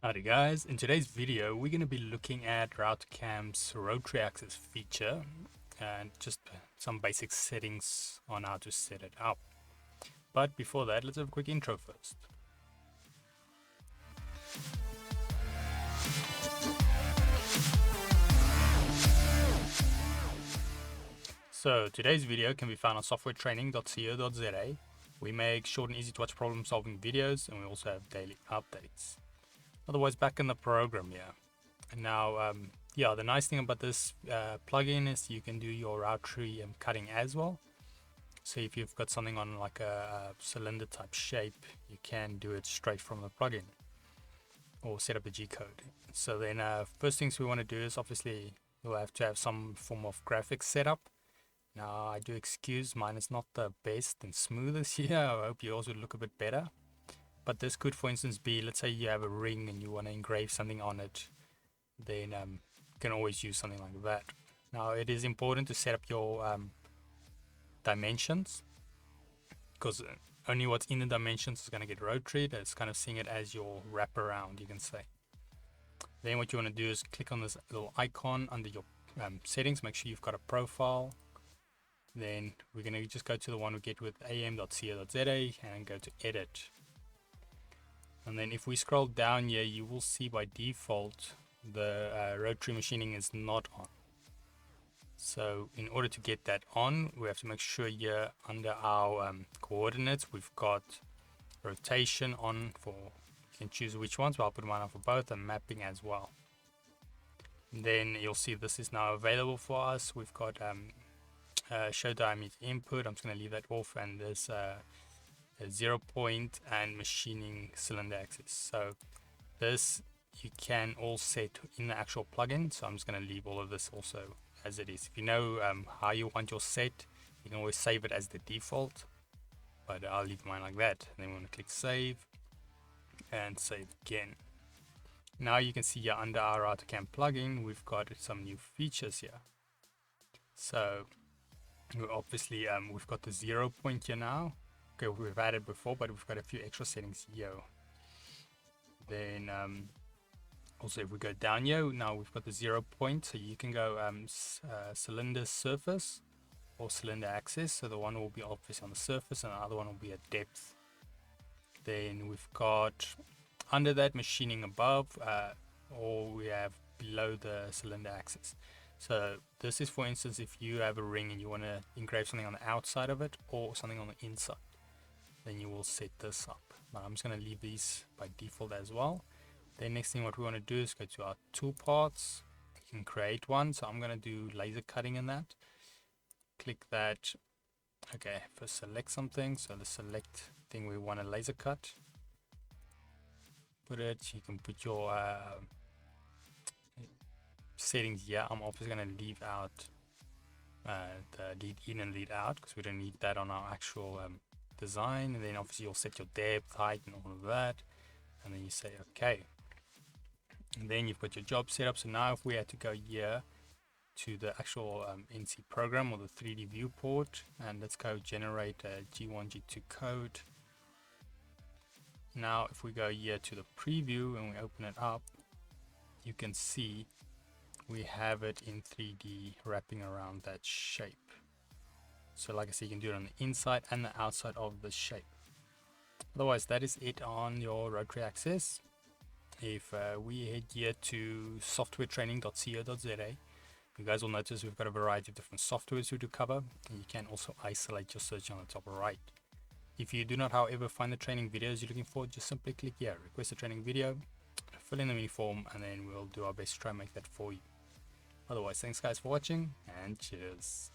Howdy guys, in today's video we're going to be looking at RouterCAM's rotary axis feature and just some basic settings on how to set it up. But before that, let's have a quick intro first. So today's video can be found on softwaretraining.co.za. We make short and easy to watch problem solving videos, and we also have daily updates. Otherwise, back in the program here. And now, the nice thing about this plugin is you can do your Rotary cutting as well. So if you've got something on like a cylinder type shape, you can do it straight from the plugin or set up the G-code. So then first things we want to do is obviously you'll have to have some form of graphics set up. Now I do excuse mine is not the best and smoothest here. I hope yours would look a bit better. But this could, for instance, be, let's say you have a ring and you want to engrave something on it, then you can always use something like that. Now it is important to set up your dimensions, because only what's in the dimensions is going to get rotated. It's kind of seeing it as your wraparound, you can say. Then what you want to do is click on this little icon under your settings, make sure you've got a profile. Then we're going to just go to the one we get with am.co.za and go to edit. And then if we scroll down here, you will see by default the rotary machining is not on. So in order to get that on, we have to make sure here under our coordinates, we've got rotation on for, you can choose which ones, but I'll put mine on for both, and mapping as well. And then you'll see this is now available for us. We've got show diameter input. I'm just going to leave that off, and there's a 0 point and machining cylinder axis. So this you can all set in the actual plugin, so I'm just going to leave all of this also as it is. If you know how you want your set, you can always save it as the default, but I'll leave mine like that. And then we're going to click save and save again. Now you can see here under our RouterCAM plugin we've got some new features here. So obviously we've got the 0 point here now. Okay, we've had it before, but we've got a few extra settings here. Then also if we go down here, now we've got the 0 point, so you can go cylinder surface or cylinder axis. So the one will be obviously on the surface and the other one will be at depth. Then we've got under that machining above, or we have below the cylinder axis. So this is, for instance, if you have a ring and you want to engrave something on the outside of it or something on the inside, then you will set this up. Now I'm just going to leave these by default as well. Then next thing what we want to do is go to our toolpaths. You can create one, so I'm going to do laser cutting in that. Click that. Okay, first select something, so the select thing we want to laser cut. Put it, you can put your settings here. I'm obviously going to leave out the lead in and lead out, because we don't need that on our actual design. And then obviously you'll set your depth, height and all of that, and then you say okay, and then you've got your job set up. So now if we had to go here to the actual NC program or the 3D viewport, and let's go generate a G1 G2 code. Now if we go here to the preview and we open it up, you can see we have it in 3D wrapping around that shape. So like I said, you can do it on the inside and the outside of the shape. Otherwise, that is it on your rotary axis. If we head here to softwaretraining.co.za, you guys will notice we've got a variety of different softwares we do cover, and you can also isolate your search on the top right. If you do not, however, find the training videos you're looking for, just simply click here, request a training video, fill in the mini form, and then we'll do our best to try and make that for you. Otherwise, thanks guys for watching, and cheers.